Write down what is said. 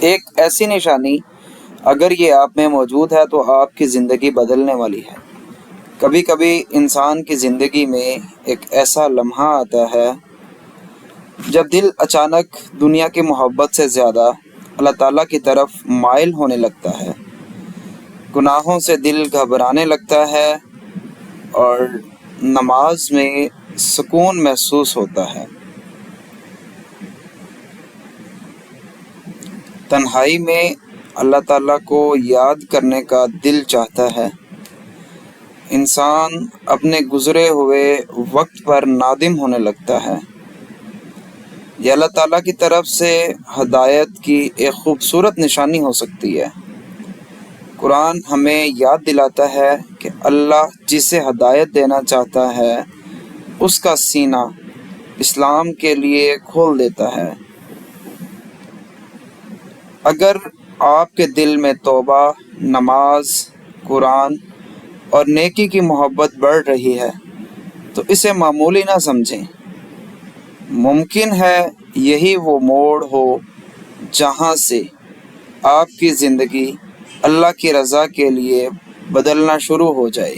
ایک ایسی نشانی اگر یہ آپ میں موجود ہے تو آپ کی زندگی بدلنے والی ہے۔ کبھی کبھی انسان کی زندگی میں ایک ایسا لمحہ آتا ہے جب دل اچانک دنیا کی محبت سے زیادہ اللہ تعالیٰ کی طرف مائل ہونے لگتا ہے، گناہوں سے دل گھبرانے لگتا ہے اور نماز میں سکون محسوس ہوتا ہے۔ تنہائی میں اللہ تعالیٰ کو یاد کرنے کا دل چاہتا ہے۔ انسان اپنے گزرے ہوئے وقت پر نادم ہونے لگتا ہے۔ یہ اللہ تعالیٰ کی طرف سے ہدایت کی ایک خوبصورت نشانی ہو سکتی ہے۔ قرآن ہمیں یاد دلاتا ہے کہ اللہ جسے ہدایت دینا چاہتا ہے اس کا سینہ اسلام کے لیے کھول دیتا ہے۔ اگر آپ کے دل میں توبہ، نماز، قرآن اور نیکی کی محبت بڑھ رہی ہے تو اسے معمولی نہ سمجھیں۔ ممکن ہے یہی وہ موڑ ہو جہاں سے آپ کی زندگی اللہ کی رضا کے لیے بدلنا شروع ہو جائے۔